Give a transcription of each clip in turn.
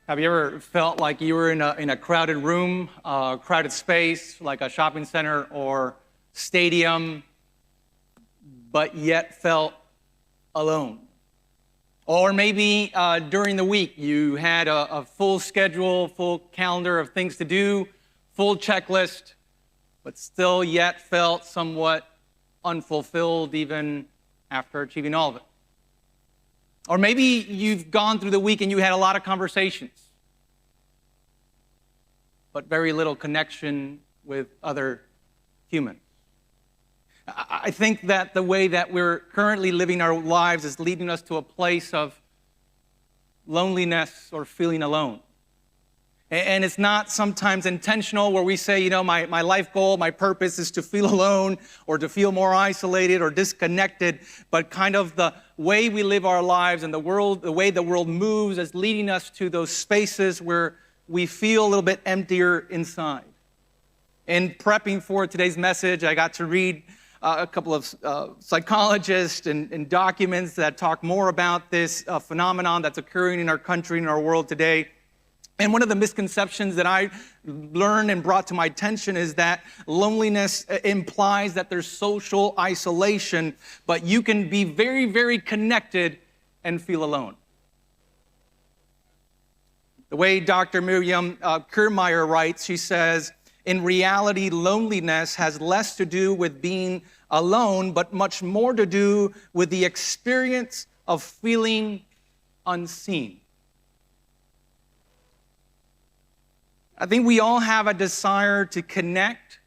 Have you ever felt like you were in a crowded room, crowded space, like a shopping center or stadium, but yet felt alone? Or maybe during the week you had a full schedule, full calendar of things to do, full checklist, but still yet felt somewhat unfulfilled even after achieving all of it. Or maybe you've gone through the week and you had a lot of conversations, but very little connection with other humans. I think that the way that we're currently living our lives is leading us to a place of loneliness or feeling alone. And it's not sometimes intentional where we say, my life goal, my purpose is to feel alone or to feel more isolated or disconnected, but kind of the way we live our lives and the way the world moves is leading us to those spaces where we feel a little bit emptier inside. In prepping for today's message, I got to read a couple of psychologists and documents that talk more about this phenomenon that's occurring in our country and our world today. And one of the misconceptions that I learned and brought to my attention is that loneliness implies that there's social isolation, but you can be very, very connected and feel alone. The way Dr. Miriam Kiermaier writes, she says, in reality, loneliness has less to do with being alone, but much more to do with the experience of feeling unseen. I think we all have a desire to connect,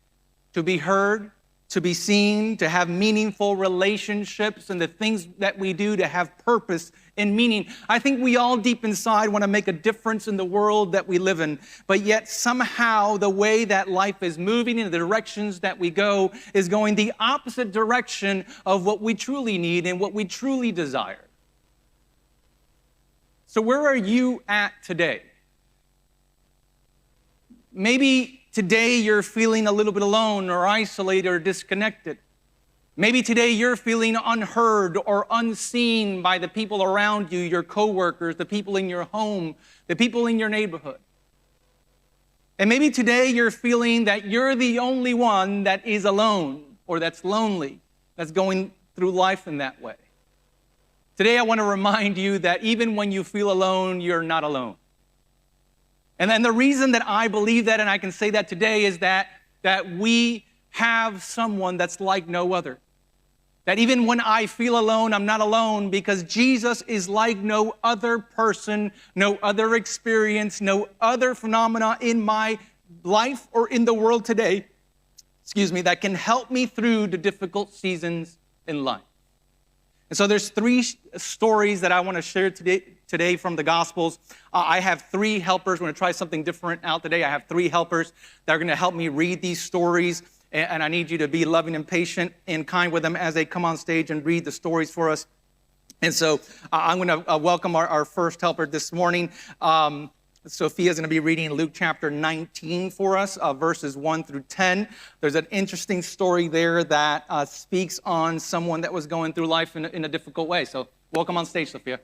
to be heard, to be seen, to have meaningful relationships, and the things that we do to have purpose and meaning. I think we all deep inside want to make a difference in the world that we live in, but yet somehow the way that life is moving in the directions that we go is going the opposite direction of what we truly need and what we truly desire. So where are you at today? Maybe today you're feeling a little bit alone or isolated or disconnected. Maybe today you're feeling unheard or unseen by the people around you, your coworkers, the people in your home, the people in your neighborhood. And maybe today you're feeling that you're the only one that is alone or that's lonely, that's going through life in that way. Today I want to remind you that even when you feel alone, you're not alone. And then the reason that I believe that and I can say that today is that we have someone that's like no other. That even when I feel alone, I'm not alone because Jesus is like no other person, no other experience, no other phenomena in my life or in the world today, that can help me through the difficult seasons in life. And so there's three stories that I want to share today from the Gospels. I have three helpers. We're going to try something different out today. I have three helpers that are going to help me read these stories, and I need you to be loving and patient and kind with them as they come on stage and read the stories for us. And so I'm going to welcome our first helper this morning. Sophia's going to be reading Luke chapter 19 for us, verses 1 through 10. There's an interesting story there that speaks on someone that was going through life in a difficult way. So welcome on stage, Sophia.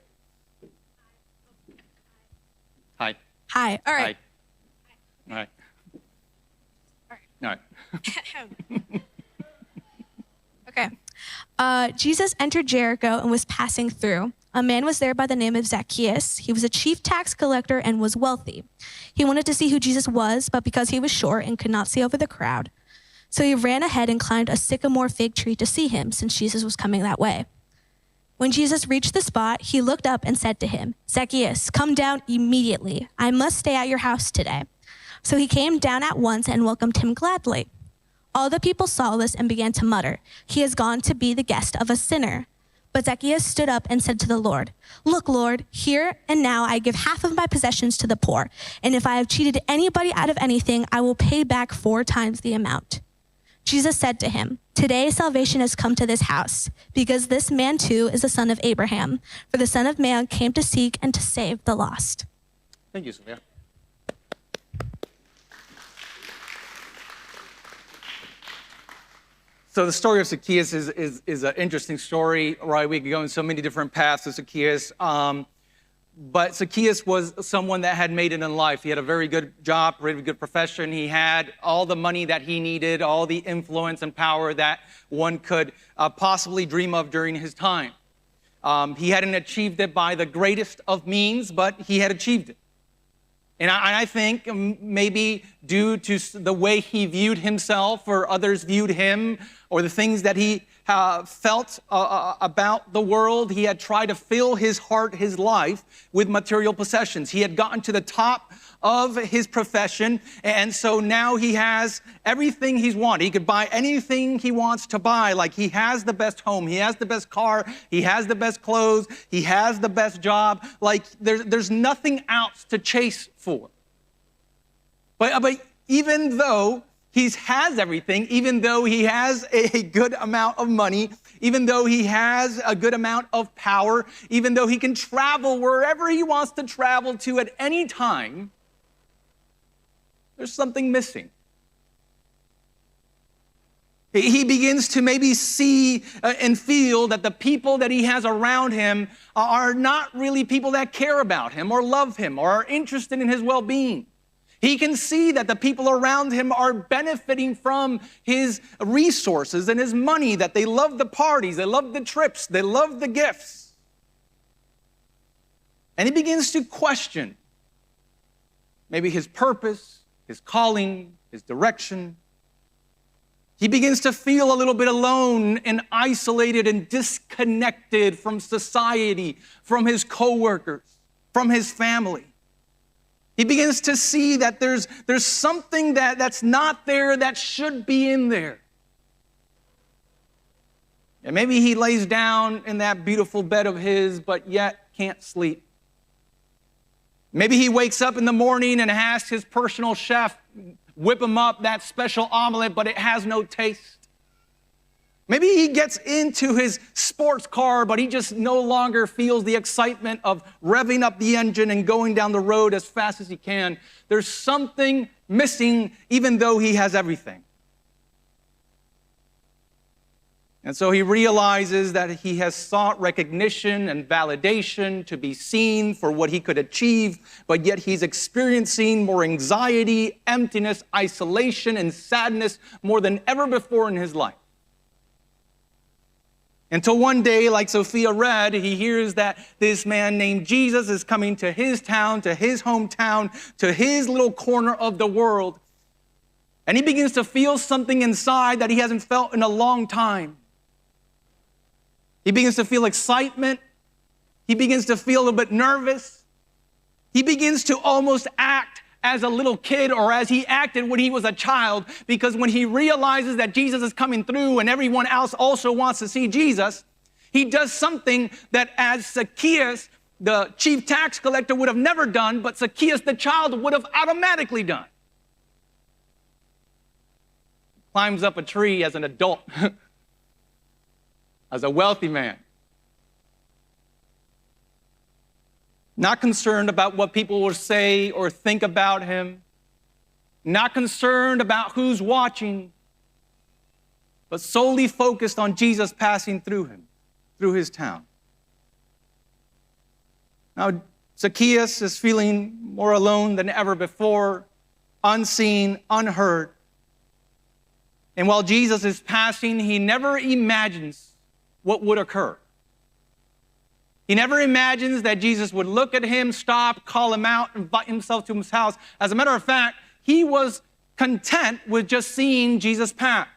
Hi. Hi. All right. Hi. All right. All right. Okay. Jesus entered Jericho and was passing through. A man was there by the name of Zacchaeus. He was a chief tax collector and was wealthy. He wanted to see who Jesus was, but because he was short and could not see over the crowd, so he ran ahead and climbed a sycamore fig tree to see him, since Jesus was coming that way. When Jesus reached the spot, he looked up and said to him, "Zacchaeus, come down immediately. I must stay at your house today." So he came down at once and welcomed him gladly. All the people saw this and began to mutter, "He has gone to be the guest of a sinner." But Zacchaeus stood up and said to the Lord, "Look, Lord, here and now I give half of my possessions to the poor, and if I have cheated anybody out of anything, I will pay back 4 times the amount." Jesus said to him, "Today salvation has come to this house, because this man too is the son of Abraham. For the Son of Man came to seek and to save the lost." Thank you, Sophia. So the story of Zacchaeus is an interesting story, right? We could go in so many different paths with Zacchaeus. But Zacchaeus was someone that had made it in life. He had a very good job, very good profession. He had all the money that he needed, all the influence and power that one could possibly dream of during his time. He hadn't achieved it by the greatest of means, but he had achieved it. And I think maybe due to the way he viewed himself or others viewed him or the things that he felt about the world, he had tried to fill his heart, his life with material possessions. He had gotten to the top of his profession, and so now he has everything he's wanted. He could buy anything he wants to buy. Like, he has the best home, he has the best car, he has the best clothes, he has the best job. Like, there's nothing else to chase for. But even though he has everything, even though he has a good amount of money, even though he has a good amount of power, even though he can travel wherever he wants to travel to at any time, there's something missing. He begins to maybe see and feel that the people that he has around him are not really people that care about him or love him or are interested in his well-being. He can see that the people around him are benefiting from his resources and his money, that they love the parties, they love the trips, they love the gifts. And he begins to question maybe his purpose, his calling, his direction. He begins to feel a little bit alone and isolated and disconnected from society, from his coworkers, from his family. He begins to see that there's something that's not there that should be in there. And maybe he lays down in that beautiful bed of his, but yet can't sleep. Maybe he wakes up in the morning and asks his personal chef, whip him up that special omelet, but it has no taste. Maybe he gets into his sports car, but he just no longer feels the excitement of revving up the engine and going down the road as fast as he can. There's something missing, even though he has everything. And so he realizes that he has sought recognition and validation to be seen for what he could achieve, but yet he's experiencing more anxiety, emptiness, isolation, and sadness more than ever before in his life. Until one day, like Sophia read, he hears that this man named Jesus is coming to his town, to his hometown, to his little corner of the world. And he begins to feel something inside that he hasn't felt in a long time. He begins to feel excitement. He begins to feel a little bit nervous. He begins to almost act as a little kid or as he acted when he was a child, because when he realizes that Jesus is coming through and everyone else also wants to see Jesus, he does something that as Zacchaeus, the chief tax collector, would have never done, but Zacchaeus, the child, would have automatically done. Climbs up a tree as an adult, as a wealthy man. Not concerned about what people will say or think about him. Not concerned about who's watching, but solely focused on Jesus passing through him, through his town. Now, Zacchaeus is feeling more alone than ever before, unseen, unheard. And while Jesus is passing, he never imagines what would occur. He never imagines that Jesus would look at him, stop, call him out, invite himself to his house. As a matter of fact, he was content with just seeing Jesus pass.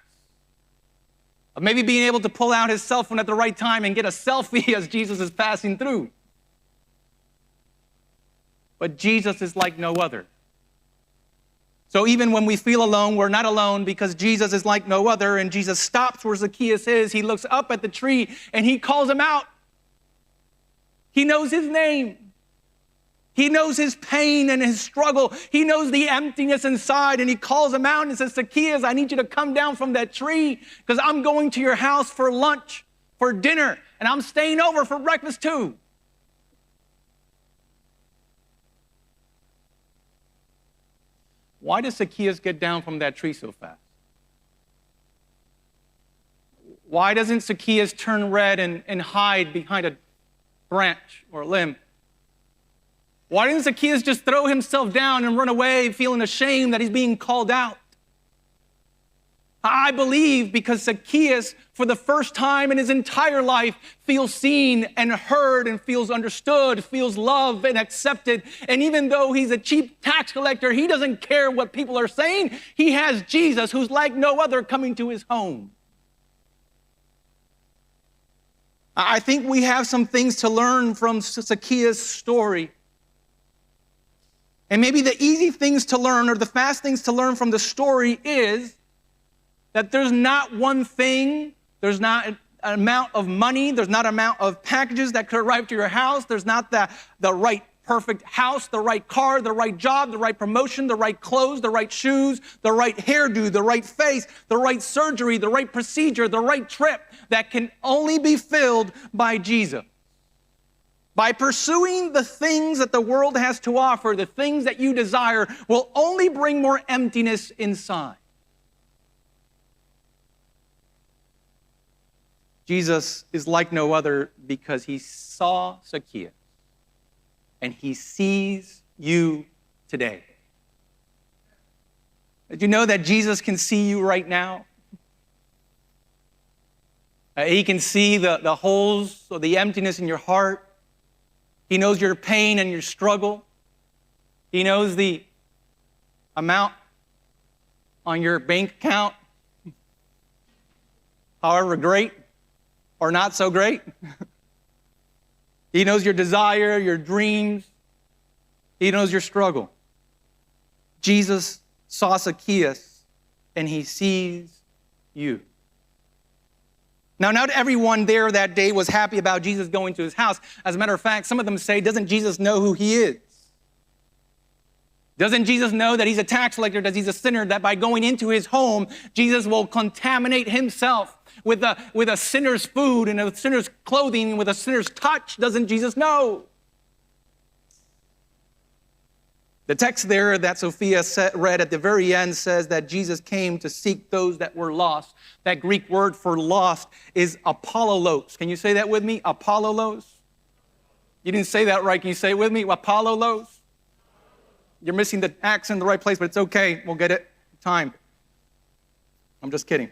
Of maybe being able to pull out his cell phone at the right time and get a selfie as Jesus is passing through. But Jesus is like no other. So even when we feel alone, we're not alone, because Jesus is like no other, and Jesus stops where Zacchaeus is. He looks up at the tree and he calls him out. He knows his name. He knows his pain and his struggle. He knows the emptiness inside, and he calls him out and says, Zacchaeus, I need you to come down from that tree, because I'm going to your house for lunch, for dinner, and I'm staying over for breakfast too. Why does Zacchaeus get down from that tree so fast? Why doesn't Zacchaeus turn red and hide behind a branch or a limb? Why didn't Zacchaeus just throw himself down and run away, feeling ashamed that he's being called out? I believe because Zacchaeus, for the first time in his entire life, feels seen and heard and feels understood, feels loved and accepted. And even though he's a cheap tax collector, he doesn't care what people are saying. He has Jesus, who's like no other, coming to his home. I think we have some things to learn from Zacchaeus' story. And maybe the easy things to learn or the fast things to learn from the story is that there's not one thing, there's not an amount of money, there's not an amount of packages that could arrive to your house, there's not the right perfect house, the right car, the right job, the right promotion, the right clothes, the right shoes, the right hairdo, the right face, the right surgery, the right procedure, the right trip that can only be filled by Jesus. By pursuing the things that the world has to offer, the things that you desire will only bring more emptiness inside. Jesus is like no other because he saw Zacchaeus and he sees you today. Did you know that Jesus can see you right now? He can see the holes or the emptiness in your heart. He knows your pain and your struggle. He knows the amount on your bank account, however great or not so great. He knows your desire, your dreams. He knows your struggle. Jesus saw Zacchaeus, and he sees you. Now, not everyone there that day was happy about Jesus going to his house. As a matter of fact, some of them say, doesn't Jesus know who he is? Doesn't Jesus know that he's a tax collector, that he's a sinner, that by going into his home, Jesus will contaminate himself with a sinner's food and a sinner's clothing and with a sinner's touch? Doesn't Jesus know? The text there that Sophia read at the very end says that Jesus came to seek those that were lost. That Greek word for lost is apollolos. Can you say that with me? Apollolos? You didn't say that right. Can you say it with me? Apollolos? You're missing the accent in the right place, but it's okay. We'll get it. Time. I'm just kidding.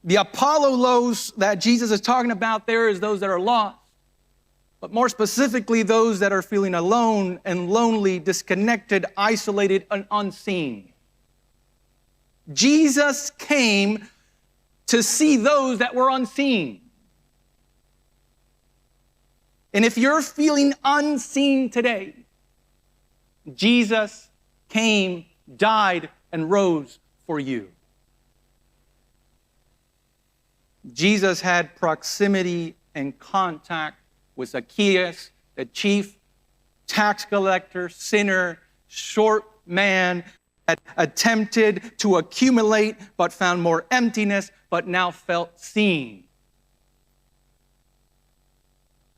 The apollolos that Jesus is talking about there is those that are lost. But more specifically, those that are feeling alone and lonely, disconnected, isolated, and unseen. Jesus came to see those that were unseen. And if you're feeling unseen today, Jesus came, died, and rose for you. Jesus had proximity and contact with Zacchaeus, the chief tax collector, sinner, short man that attempted to accumulate but found more emptiness, but now felt seen.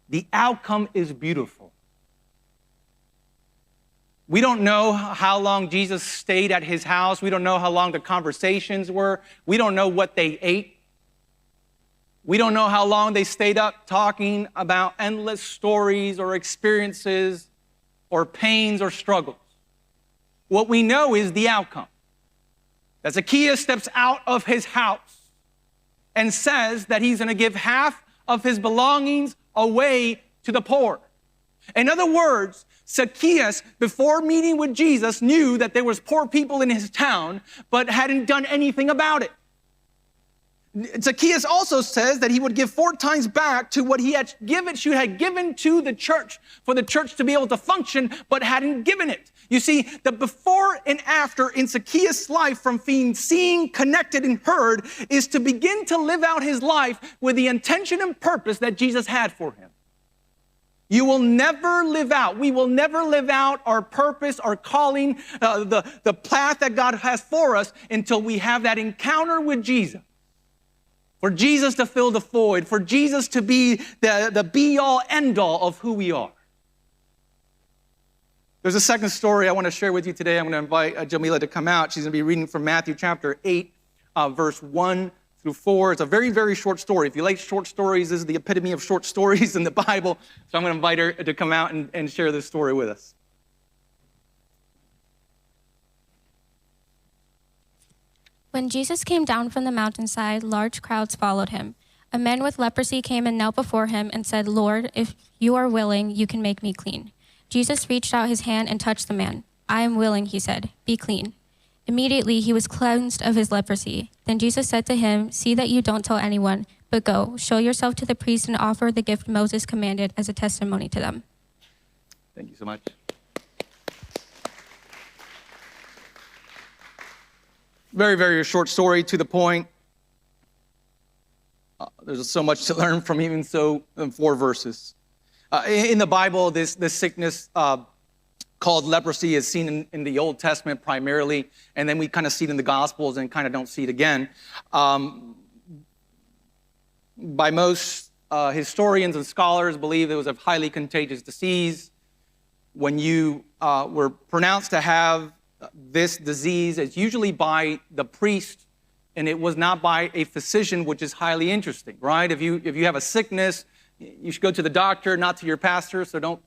The outcome is beautiful. We don't know how long Jesus stayed at his house. We don't know how long the conversations were. We don't know what they ate. We don't know how long they stayed up talking about endless stories or experiences or pains or struggles. What we know is the outcome. That Zacchaeus steps out of his house and says that he's going to give half of his belongings away to the poor. In other words, Zacchaeus, before meeting with Jesus, knew that there was poor people in his town, but hadn't done anything about it. Zacchaeus also says that he would give 4 times back to what he had given to the church, for the church to be able to function, but hadn't given it. You see, the before and after in Zacchaeus' life from being seen, connected, and heard is to begin to live out his life with the intention and purpose that Jesus had for him. We will never live out our purpose, our calling, the path that God has for us until we have that encounter with Jesus. For Jesus to fill the void, for Jesus to be the be-all, end-all of who we are. There's a second story I want to share with you today. I'm going to invite Jamila to come out. She's going to be reading from Matthew chapter 8, verse 1 through 4. It's a very, very short story. If you like short stories, this is the epitome of short stories in the Bible. So I'm going to invite her to come out and share this story with us. When Jesus came down from the mountainside, large crowds followed him. A man with leprosy came and knelt before him and said, "Lord, if you are willing, you can make me clean." Jesus reached out his hand and touched the man. "I am willing," he said. "Be clean." Immediately he was cleansed of his leprosy. Then Jesus said to him, "See that you don't tell anyone, but go, show yourself to the priest and offer the gift Moses commanded as a testimony to them." Thank you so much. Very, very short story, to the point. There's so much to learn from even so in 4 verses. In the Bible, this sickness called leprosy is seen in the Old Testament primarily, and then we kind of see it in the Gospels and kind of don't see it again. By most historians and scholars believe it was a highly contagious disease. When you were pronounced to have this disease, it's usually by the priest, and it was not by a physician, which is highly interesting, right? If you have a sickness, you should go to the doctor, not to your pastor. So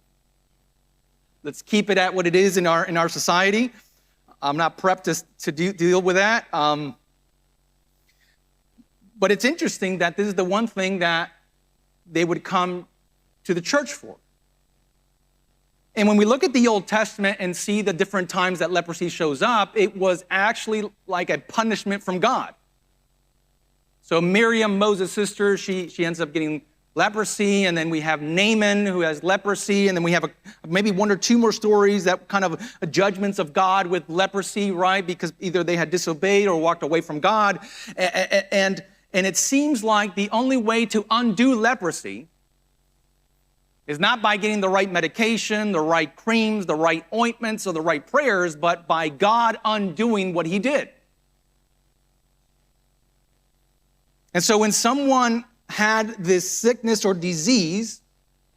let's keep it at what it is in our society. I'm not prepped to deal with that. But it's interesting that this is the one thing that they would come to the church for. And when we look at the Old Testament and see the different times that leprosy shows up, it was actually like a punishment from God. So Miriam, Moses' sister, she ends up getting leprosy, and then we have Naaman who has leprosy, and then we have maybe 1 or 2 more stories that kind of judgments of God with leprosy, right? Because either they had disobeyed or walked away from God. And it seems like the only way to undo leprosy is not by getting the right medication, the right creams, the right ointments, or the right prayers, but by God undoing what he did. And so when someone had this sickness or disease,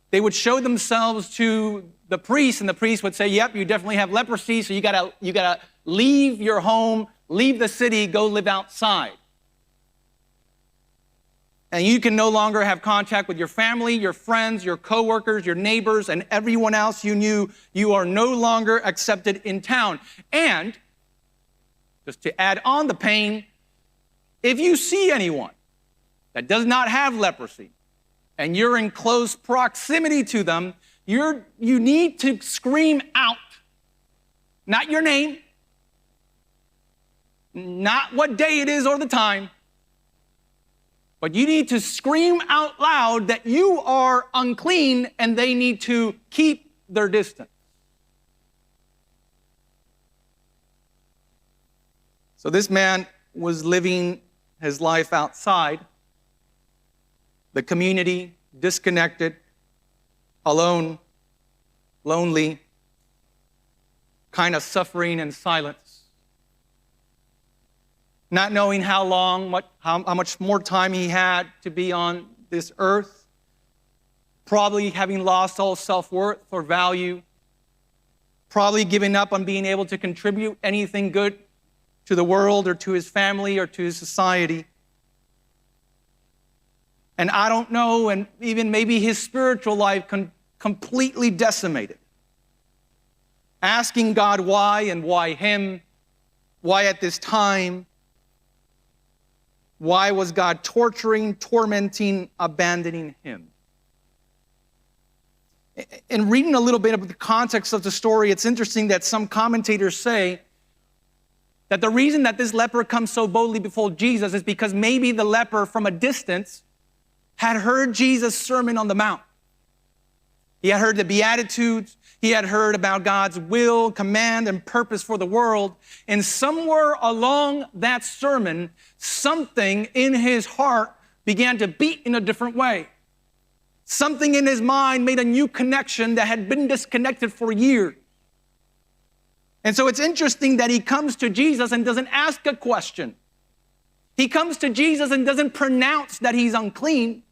they would show themselves to the priest, and the priest would say, "Yep, you definitely have leprosy, so you gotta leave your home, leave the city, go live outside. And you can no longer have contact with your family, your friends, your coworkers, your neighbors, and everyone else you knew. You are no longer accepted in town." And just to add on the pain, if you see anyone that does not have leprosy and you're in close proximity to them, you need to scream out, not your name, not what day it is or the time, but you need to scream out loud that you are unclean and they need to keep their distance. So this man was living his life outside the community, disconnected, alone, lonely, kind of suffering in silence, not knowing how much more time he had to be on this earth, probably having lost all self-worth or value, probably giving up on being able to contribute anything good to the world or to his family or to his society. And I don't know, and even maybe his spiritual life completely decimated. Asking God why and why him, why at this time, why was God torturing, tormenting, abandoning him? In reading a little bit of the context of the story, it's interesting that some commentators say that the reason that this leper comes so boldly before Jesus is because maybe the leper from a distance had heard Jesus' Sermon on the Mount. He had heard the Beatitudes. He had heard about God's will, command, and purpose for the world. And somewhere along that sermon, something in his heart began to beat in a different way. Something in his mind made a new connection that had been disconnected for years. And so it's interesting that he comes to Jesus and doesn't ask a question. He comes to Jesus and doesn't pronounce that he's unclean.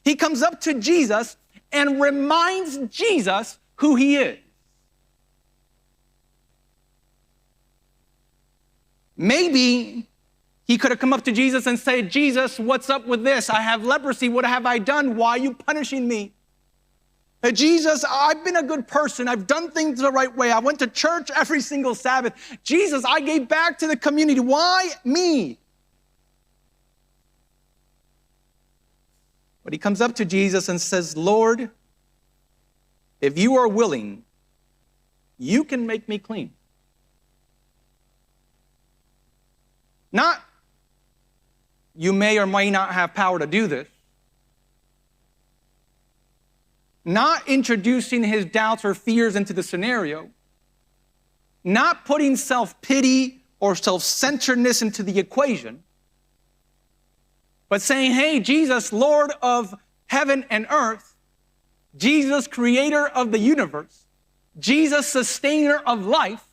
He comes up to Jesus and reminds Jesus who he is. Maybe He could have come up to Jesus and said, Jesus, what's up with this? I have leprosy. What have I done? Why are you punishing me? Jesus, I've been a good person. I've done things the right way. I went to church every single Sabbath. Jesus, I gave back to the community. Why me? But he comes up to Jesus and says, Lord, if you are willing, you can make me clean. Not, you may or may not have power to do this. Not introducing his doubts or fears into the scenario. Not putting self-pity or self-centeredness into the equation. But saying, hey, Jesus, Lord of heaven and earth, Jesus, creator of the universe, Jesus, sustainer of life,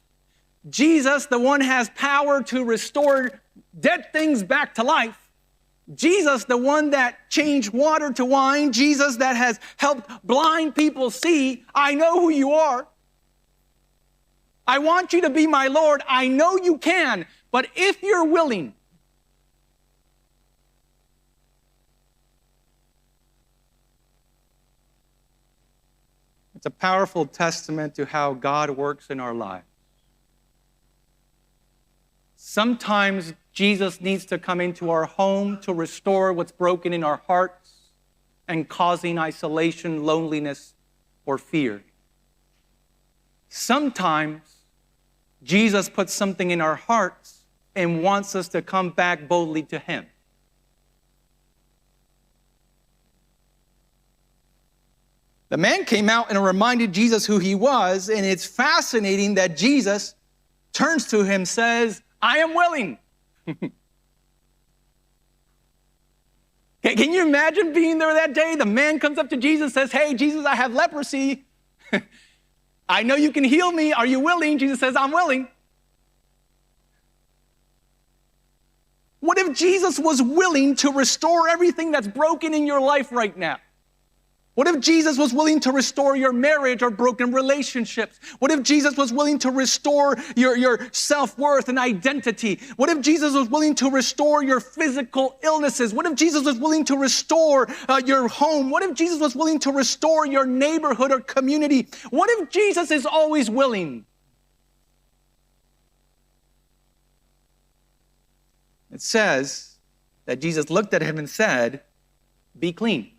Jesus, the one has power to restore dead things back to life, Jesus, the one that changed water to wine, Jesus that has helped blind people see, I know who you are. I want you to be my Lord. I know you can, but if you're willing, it's a powerful testament to how God works in our lives. Sometimes Jesus needs to come into our home to restore what's broken in our hearts and causing isolation, loneliness, or fear. Sometimes Jesus puts something in our hearts and wants us to come back boldly to him. The man came out and reminded Jesus who he was, and it's fascinating that Jesus turns to him, says, I am willing. Can you imagine being there that day? The man comes up to Jesus, says, hey, Jesus, I have leprosy. I know you can heal me. Are you willing? Jesus says, I'm willing. What if Jesus was willing to restore everything that's broken in your life right now? What if Jesus was willing to restore your marriage or broken relationships? What if Jesus was willing to restore your self-worth and identity? What if Jesus was willing to restore your physical illnesses? What if Jesus was willing to restore your home? What if Jesus was willing to restore your neighborhood or community? What if Jesus is always willing? It says that Jesus looked at him and said, be clean.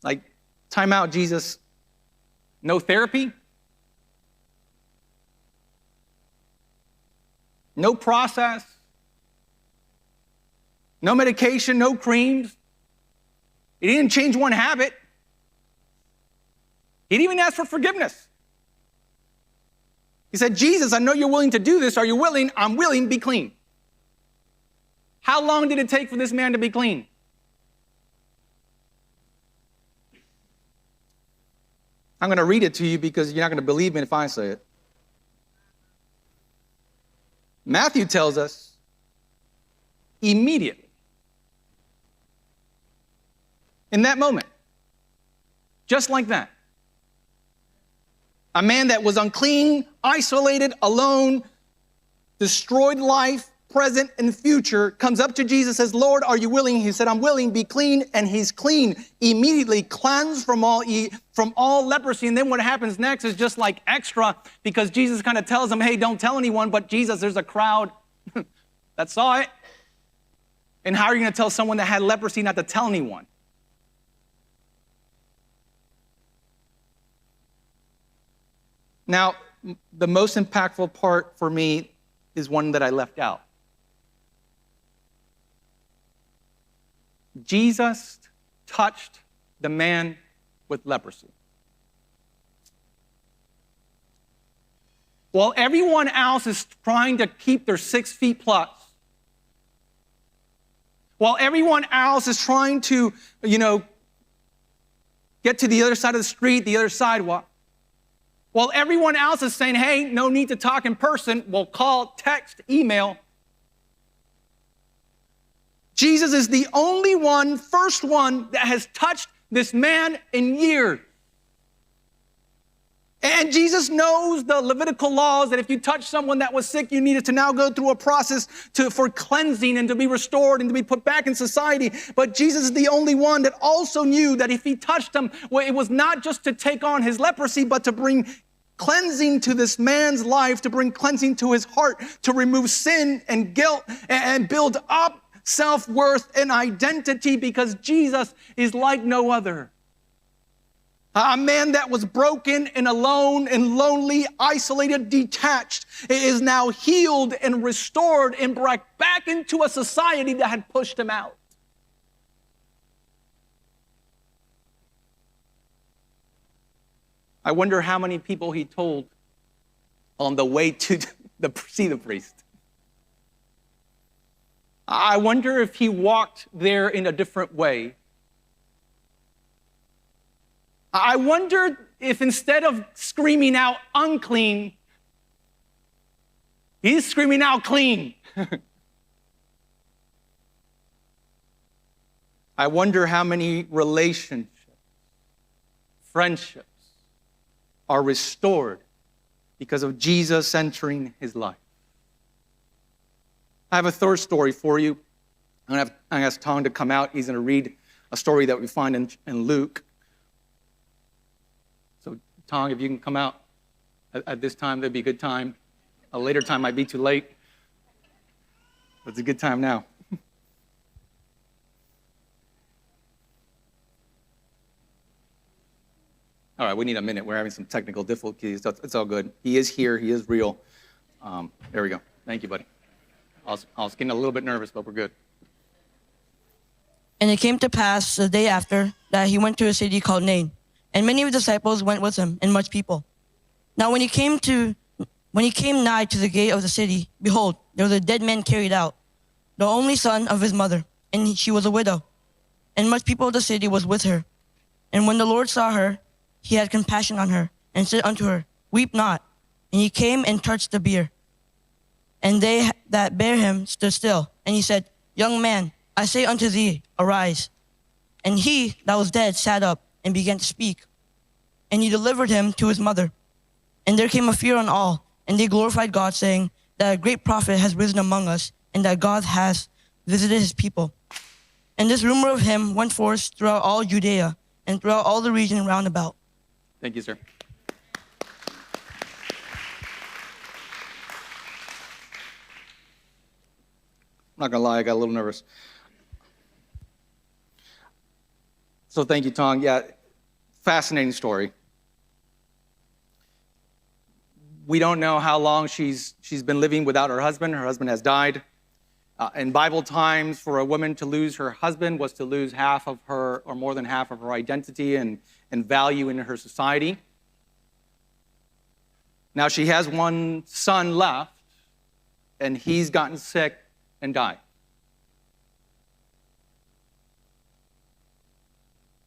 Like, time out, Jesus. No therapy? No process? No medication, no creams? He didn't change one habit. He didn't even ask for forgiveness. He said, Jesus, I know you're willing to do this. Are you willing? I'm willing, be clean. How long did it take for this man to be clean? I'm going to read it to you because you're not going to believe me if I say it. Matthew tells us immediately. In that moment. Just like that. A man that was unclean, isolated, alone, destroyed life, present and future, comes up to Jesus, says, Lord, are you willing? He said, I'm willing, be clean. And he's clean, immediately cleansed from all leprosy. And then what happens next is just like extra, because Jesus kind of tells him, hey, don't tell anyone, but Jesus, there's a crowd that saw it. And how are you going to tell someone that had leprosy not to tell anyone? Now, the most impactful part for me is one that I left out. Jesus touched the man with leprosy. While everyone else is trying to keep their 6 feet plus, while everyone else is trying to, get to the other side of the street, the other sidewalk, while everyone else is saying, hey, no need to talk in person, we'll call, text, email, Jesus is the only one, first one, that has touched this man in years. And Jesus knows the Levitical laws that if you touch someone that was sick, you needed to now go through a process for cleansing and to be restored and to be put back in society. But Jesus is the only one that also knew that if he touched him, well, it was not just to take on his leprosy, but to bring cleansing to this man's life, to bring cleansing to his heart, to remove sin and guilt and build up self-worth and identity, because Jesus is like no other. A man that was broken and alone and lonely, isolated, detached, is now healed and restored and brought back into a society that had pushed him out. I wonder how many people he told on the way to see the priest. I wonder if he walked there in a different way. I wonder if instead of screaming out unclean, he's screaming out clean. I wonder how many relationships, friendships are restored because of Jesus entering his life. I have a third story for you. I'm going to ask Tom to come out. He's going to read a story that we find in Luke. So, Tom, if you can come out at this time, that'd be a good time. A later time might be too late. But it's a good time now. All right, we need a minute. We're having some technical difficulties. It's all good. He is here. He is real. There we go. Thank you, buddy. I was getting a little bit nervous, but we're good. And it came to pass the day after that he went to a city called Nain, and many of his disciples went with him, and much people. Now when he came nigh to the gate of the city, behold, there was a dead man carried out, the only son of his mother, and she was a widow. And much people of the city was with her. And when the Lord saw her, he had compassion on her, and said unto her, Weep not. And he came and touched the bier. And they that bare him stood still. And he said, Young man, I say unto thee, arise. And he that was dead sat up and began to speak. And he delivered him to his mother. And there came a fear on all, and they glorified God, saying that a great prophet has risen among us, and that God has visited his people. And this rumor of him went forth throughout all Judea, and throughout all the region round about. Thank you, sir. I'm not going to lie, I got a little nervous. So thank you, Tong. Yeah, fascinating story. We don't know how long she's been living without her husband. Her husband has died. In Bible times, for a woman to lose her husband was to lose half of her, or more than half of her identity and value in her society. Now she has one son left, and he's gotten sick and died.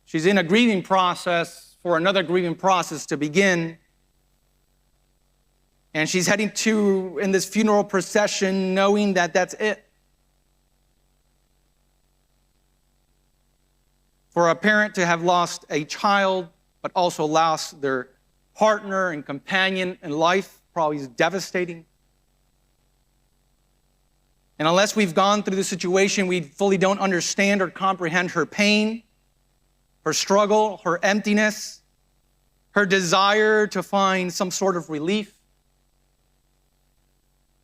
She's in a grieving process for another grieving process to begin. And she's heading in this funeral procession knowing that that's it. For a parent to have lost a child, but also lost their partner and companion in life, probably is devastating. And unless we've gone through the situation, we fully don't understand or comprehend her pain, her struggle, her emptiness, her desire to find some sort of relief.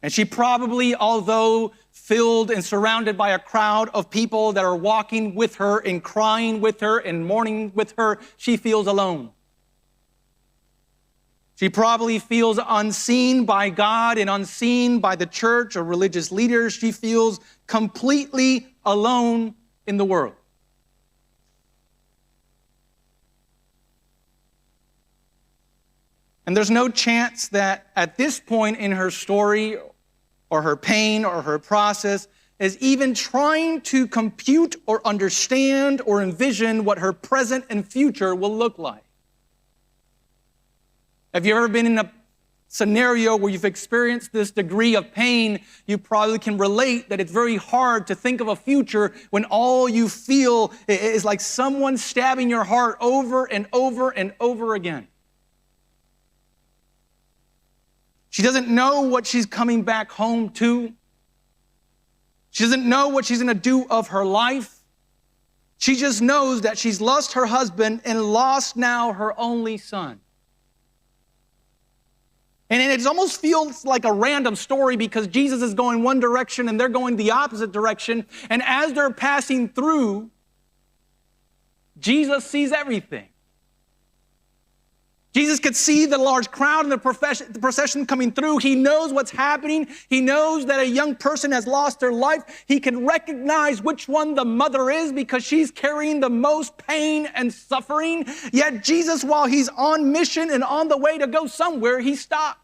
And she probably, although filled and surrounded by a crowd of people that are walking with her and crying with her and mourning with her, she feels alone. She probably feels unseen by God and unseen by the church or religious leaders. She feels completely alone in the world. And there's no chance that at this point in her story or her pain or her process is even trying to compute or understand or envision what her present and future will look like. Have you ever been in a scenario where you've experienced this degree of pain? You probably can relate that it's very hard to think of a future when all you feel is like someone stabbing your heart over and over and over again. She doesn't know what she's coming back home to. She doesn't know what she's going to do of her life. She just knows that she's lost her husband and lost now her only son. And it almost feels like a random story because Jesus is going one direction and they're going the opposite direction. And as they're passing through, Jesus sees everything. Jesus could see the large crowd and the procession coming through. He knows what's happening. He knows that a young person has lost their life. He can recognize which one the mother is because she's carrying the most pain and suffering. Yet Jesus, while he's on mission and on the way to go somewhere, he stopped.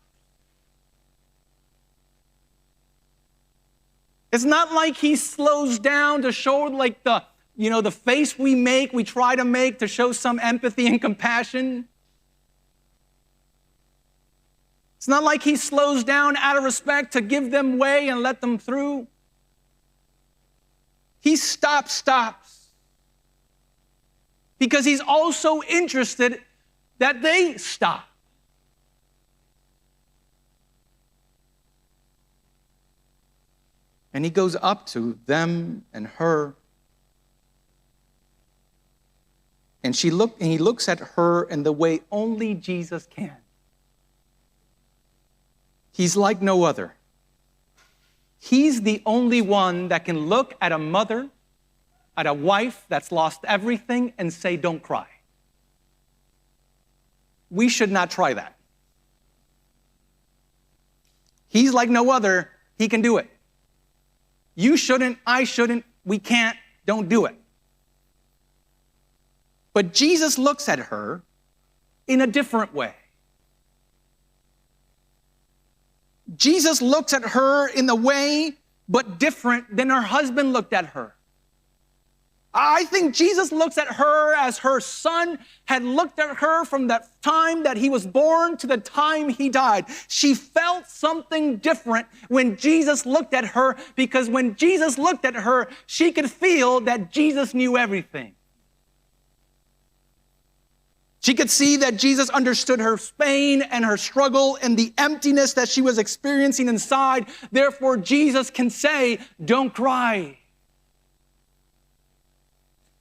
It's not like he slows down to show like the face we try to make to show some empathy and compassion. It's not like he slows down out of respect to give them way and let them through. He stops, because he's also interested that they stop. And he goes up to them and her. And he looks at her in the way only Jesus can. He's like no other. He's the only one that can look at a mother, at a wife that's lost everything and say, don't cry. We should not try that. He's like no other. He can do it. You shouldn't, I shouldn't, we can't, don't do it. But Jesus looks at her in a different way. Jesus looks at her in the way, but different than her husband looked at her. I think Jesus looks at her as her son had looked at her from the time that he was born to the time he died. She felt something different when Jesus looked at her, because when Jesus looked at her, she could feel that Jesus knew everything. She could see that Jesus understood her pain and her struggle and the emptiness that she was experiencing inside. Therefore, Jesus can say, don't cry.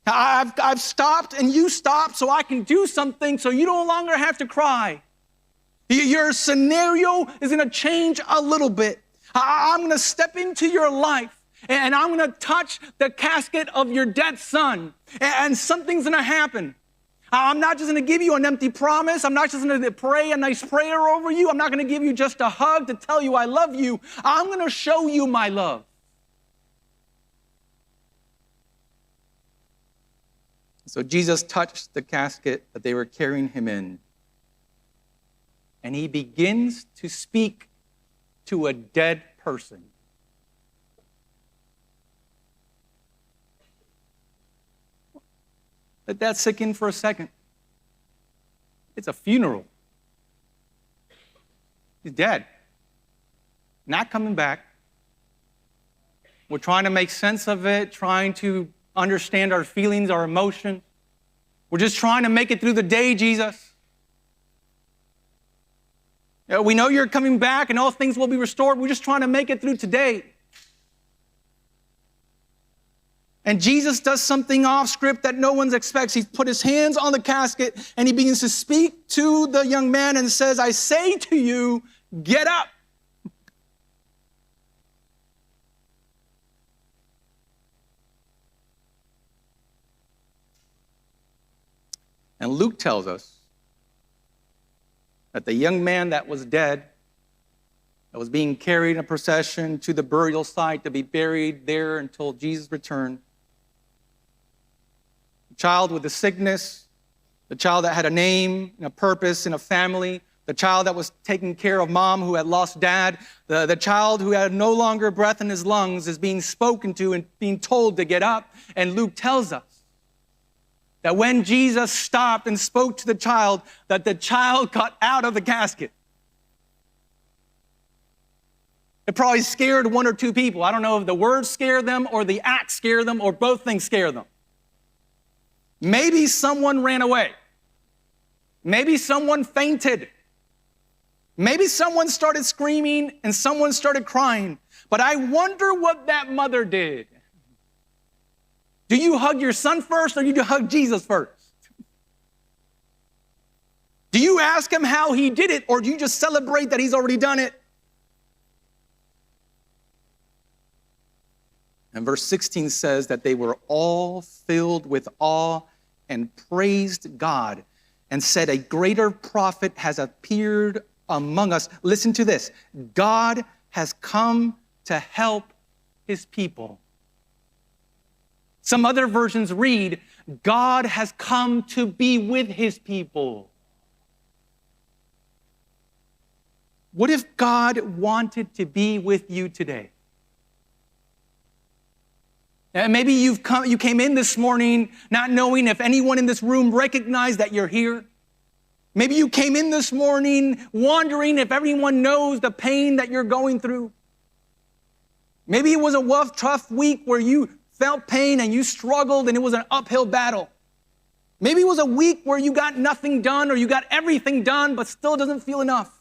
I've stopped and you stopped so I can do something so you no longer have to cry. Your scenario is going to change a little bit. I'm going to step into your life and I'm going to touch the casket of your dead son, and something's going to happen. I'm not just going to give you an empty promise. I'm not just going to pray a nice prayer over you. I'm not going to give you just a hug to tell you I love you. I'm going to show you my love. So Jesus touched the casket that they were carrying him in, and he begins to speak to a dead person. Let that sink in for a second. It's a funeral. He's dead. Not coming back. We're trying to make sense of it, trying to understand our feelings, our emotions. We're just trying to make it through the day, Jesus. We know you're coming back and all things will be restored. We're just trying to make it through today. And Jesus does something off script that no one expects. He put his hands on the casket and he begins to speak to the young man and says, I say to you, get up. And Luke tells us that the young man that was dead, that was being carried in a procession to the burial site to be buried there until Jesus returned, the child with the sickness, the child that had a name and a purpose and a family, the child that was taking care of mom who had lost dad, the child who had no longer breath in his lungs is being spoken to and being told to get up. And Luke tells us that when Jesus stopped and spoke to the child, that the child got out of the casket. It probably scared one or two people. I don't know if the words scared them or the act scared them or both things scared them. Maybe someone ran away. Maybe someone fainted. Maybe someone started screaming and someone started crying, but I wonder what that mother did. Do you hug your son first or do you hug Jesus first? Do you ask him how he did it or do you just celebrate that he's already done it? And verse 16 says that they were all filled with awe and praised God and said, a greater prophet has appeared among us. Listen to this. God has come to help his people. Some other versions read, God has come to be with his people. What if God wanted to be with you today? And maybe you came in this morning not knowing if anyone in this room recognized that you're here. Maybe you came in this morning wondering if everyone knows the pain that you're going through. Maybe it was a rough, tough week where you felt pain and you struggled and it was an uphill battle. Maybe it was a week where you got nothing done or you got everything done but still doesn't feel enough.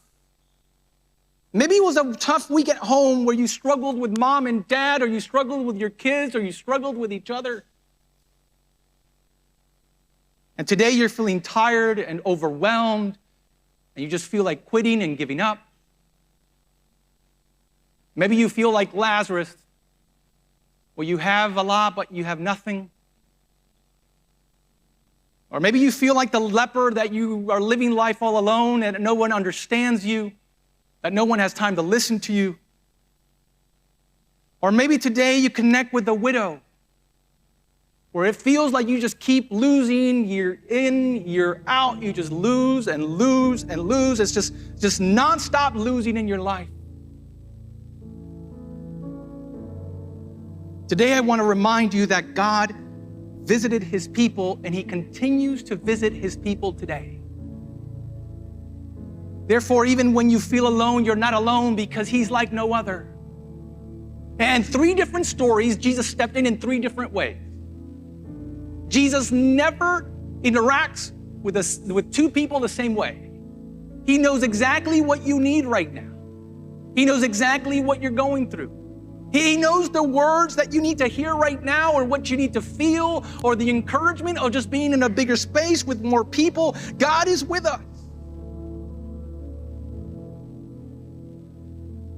Maybe it was a tough week at home where you struggled with mom and dad, or you struggled with your kids, or you struggled with each other. And today you're feeling tired and overwhelmed, and you just feel like quitting and giving up. Maybe you feel like Lazarus, where you have a lot, but you have nothing. Or maybe you feel like the leper, that you are living life all alone and no one understands you, that no one has time to listen to you. Or maybe today you connect with the widow, where it feels like you just keep losing, year in, year out, you just lose and lose and lose. It's just nonstop losing in your life. Today I want to remind you that God visited his people and he continues to visit his people today. Therefore, even when you feel alone, you're not alone because he's like no other. And 3 different stories, Jesus stepped in 3 different ways. Jesus never interacts with 2 people the same way. He knows exactly what you need right now. He knows exactly what you're going through. He knows the words that you need to hear right now, or what you need to feel, or the encouragement of just being in a bigger space with more people. God is with us.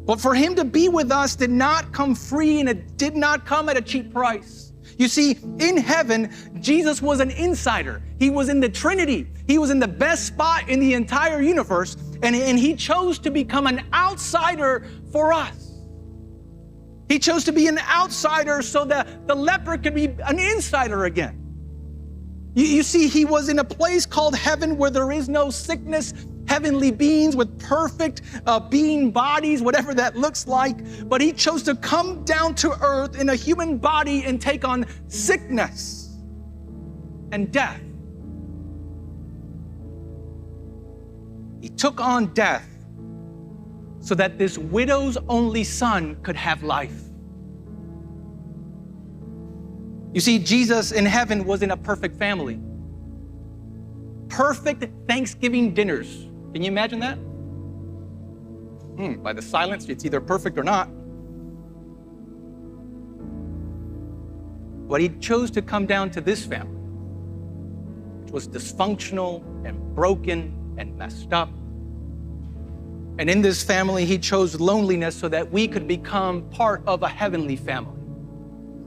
But for him to be with us did not come free, and it did not come at a cheap price. You see, in heaven, Jesus was an insider. He was in the Trinity. He was in the best spot in the entire universe, and he chose to become an outsider for us. He chose to be an outsider so that the leper could be an insider again. You see, he was in a place called heaven where there is no sickness, heavenly beings with perfect being bodies, whatever that looks like. But he chose to come down to earth in a human body and take on sickness and death. He took on death so that this widow's only son could have life. You see, Jesus in heaven was in a perfect family. Perfect Thanksgiving dinners. Can you imagine that? By the silence, it's either perfect or not. But he chose to come down to this family, which was dysfunctional and broken and messed up. And in this family, he chose loneliness so that we could become part of a heavenly family,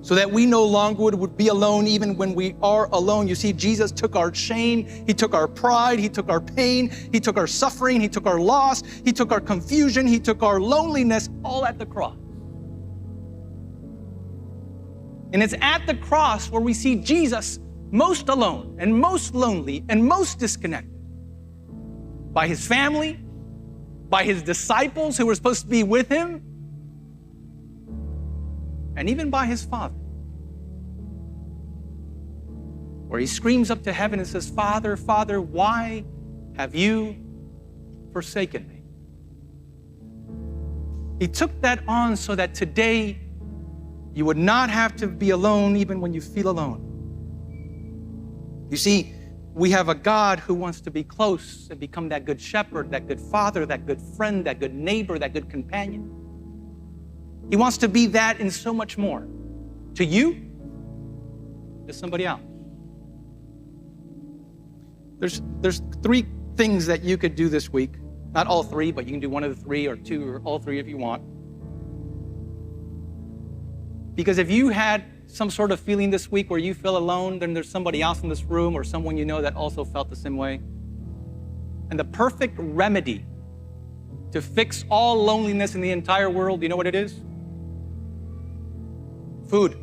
so that we no longer would be alone even when we are alone. You see, Jesus took our shame, he took our pride, he took our pain, he took our suffering, he took our loss, he took our confusion, he took our loneliness, all at the cross. And it's at the cross where we see Jesus most alone and most lonely and most disconnected by his family, by his disciples who were supposed to be with him, and even by his Father, where he screams up to heaven and says, Father, Father, why have you forsaken me? He took that on so that today you would not have to be alone even when you feel alone. You see, We have a God who wants to be close and become that good shepherd, that good father, that good friend, that good neighbor, that good companion. He wants to be that and so much more to you, to somebody else. There's three things that you could do this week. Not all three, but you can do one of the three or two or all three if you want. Because if you had some sort of feeling this week where you feel alone, then there's somebody else in this room or someone you know that also felt the same way. And the perfect remedy to fix all loneliness in the entire world, you know what it is? Food.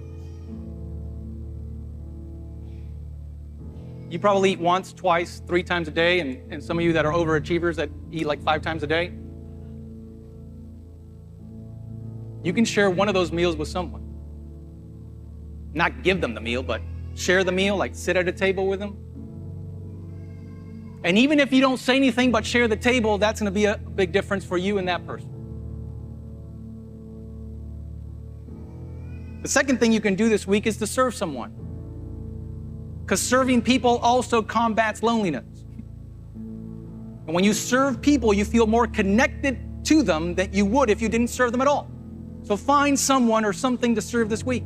You probably eat once, twice, 3 times a day, and some of you that are overachievers that eat like 5 times a day. You can share one of those meals with someone. Not give them the meal, but share the meal, like sit at a table with them. And even if you don't say anything but share the table, that's going to be a big difference for you and that person. The second thing you can do this week is to serve someone. Because serving people also combats loneliness. And when you serve people, you feel more connected to them than you would if you didn't serve them at all. So find someone or something to serve this week.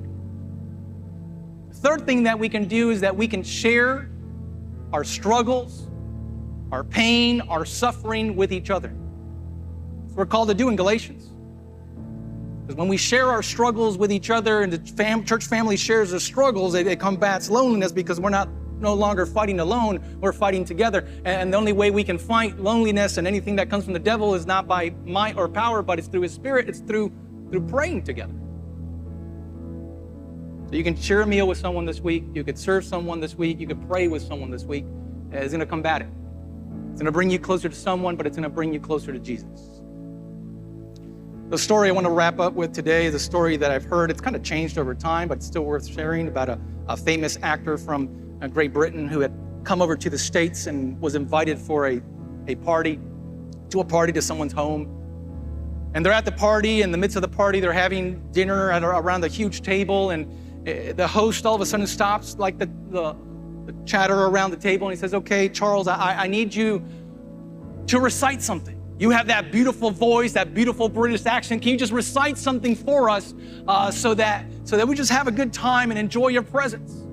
The third thing that we can do is that we can share our struggles, our pain, our suffering with each other. That's what we're called to do in Galatians. Because when we share our struggles with each other and the church family shares their struggles, it combats loneliness because we're no longer fighting alone, we're fighting together. And the only way we can fight loneliness and anything that comes from the devil is not by might or power, but it's through his spirit, it's through praying together. So you can share a meal with someone this week, you could serve someone this week, you could pray with someone this week. It's gonna combat it. It's gonna bring you closer to someone, but it's gonna bring you closer to Jesus. The story I want to wrap up with today is a story that I've heard. It's kind of changed over time, but it's still worth sharing, about a famous actor from Great Britain who had come over to the States and was invited for a party to someone's home. And they're at the party. In the midst of the party, they're having dinner around a huge table, and the host all of a sudden stops like the chatter around the table, and he says, "Okay, Charles, I need you to recite something. You have that beautiful voice, that beautiful British accent. Can you just recite something for us so that we just have a good time and enjoy your presence?"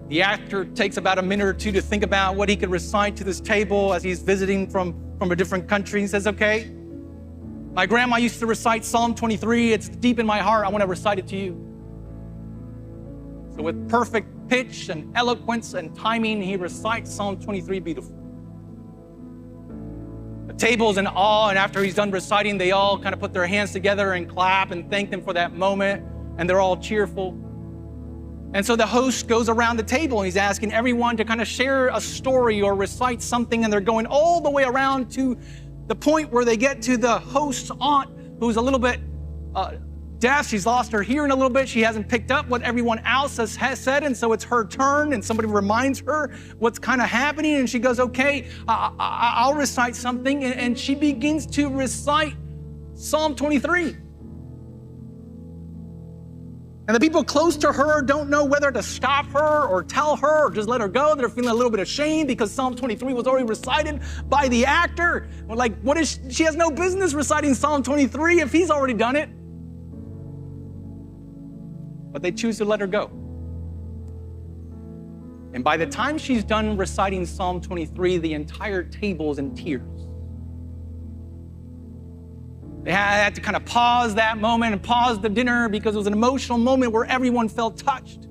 The actor takes about a minute or two to think about what he could recite to this table as he's visiting from a different country. He says, "Okay, my grandma used to recite Psalm 23. It's deep in my heart. I want to recite it to you." So with perfect pitch and eloquence and timing, he recites Psalm 23 beautifully. The table's in awe, and after he's done reciting, they all kind of put their hands together and clap and thank him for that moment, and they're all cheerful. And so the host goes around the table, and he's asking everyone to kind of share a story or recite something, and they're going all the way around to the point where they get to the host's aunt, who's a little bit deaf. She's lost her hearing a little bit. She hasn't picked up what everyone else has said, and so it's her turn, and somebody reminds her what's kind of happening, and she goes, "Okay, I'll recite something," and she begins to recite Psalm 23. And the people close to her don't know whether to stop her or tell her or just let her go. They're feeling a little bit ashamed because Psalm 23 was already recited by the actor. We're like, she has no business reciting Psalm 23 if he's already done it. But they choose to let her go. And by the time she's done reciting Psalm 23, the entire table is in tears. They had to kind of pause that moment and pause the dinner because it was an emotional moment where everyone felt touched.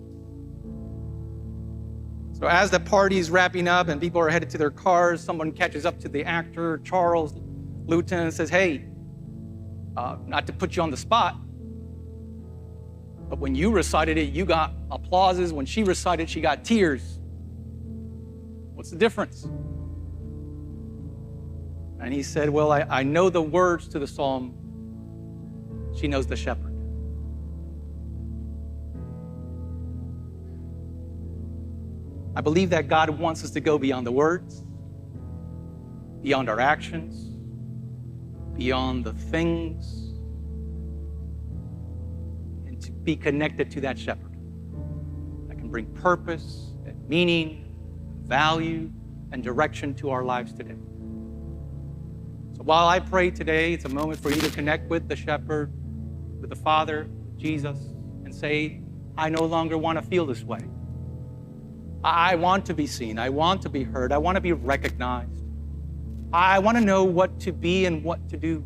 So as the party's wrapping up and people are headed to their cars, someone catches up to the actor, Charles Luton, and says, "Hey, not to put you on the spot, but when you recited it, you got applauses. When she recited, she got tears. What's the difference?" And he said, "Well, I know the words to the psalm. She knows the shepherd." I believe that God wants us to go beyond the words, beyond our actions, beyond the things, and to be connected to that shepherd that can bring purpose and meaning value, and direction to our lives today. So while I pray today, it's a moment for you to connect with the shepherd, with the Father, Jesus, and say, I no longer want to feel this way. I want to be seen. I want to be heard. I want to be recognized. I want to know what to be and what to do.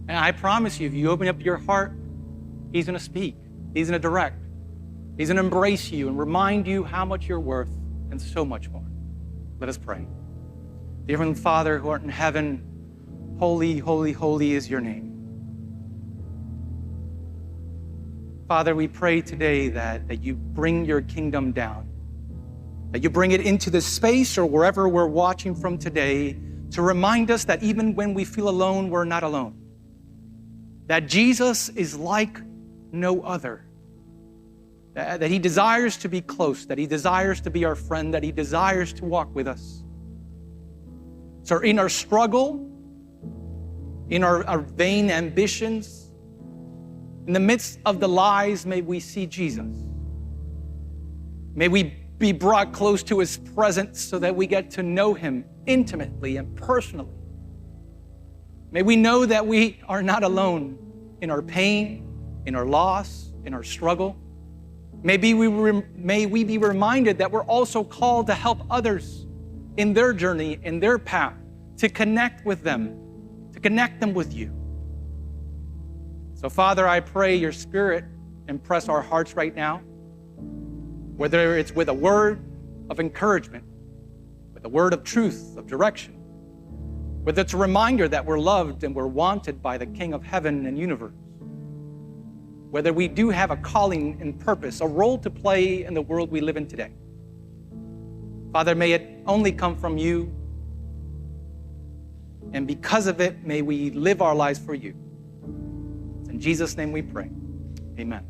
And I promise you, if you open up your heart, he's going to speak. He's going to direct. He's going to embrace you and remind you how much you're worth and so much more. Let us pray. Dear Heavenly Father who art in heaven, holy, holy, holy is your name. Father, we pray today that you bring your kingdom down, that you bring it into this space or wherever we're watching from today to remind us that even when we feel alone, we're not alone. That Jesus is like no other. That he desires to be close, that he desires to be our friend, that he desires to walk with us. So in our struggle, in our vain ambitions, in the midst of the lies, may we see Jesus. May we be brought close to his presence so that we get to know him intimately and personally. May we know that we are not alone in our pain, in our loss, in our struggle. May we be reminded that we're also called to help others in their journey, in their path, to connect with them, to connect them with you. So, Father, I pray your Spirit impress our hearts right now, whether it's with a word of encouragement, with a word of truth, of direction, whether it's a reminder that we're loved and we're wanted by the King of heaven and universe, whether we do have a calling and purpose, a role to play in the world we live in today. Father, may it only come from you, and because of it, may we live our lives for you. It's in Jesus' name we pray. Amen.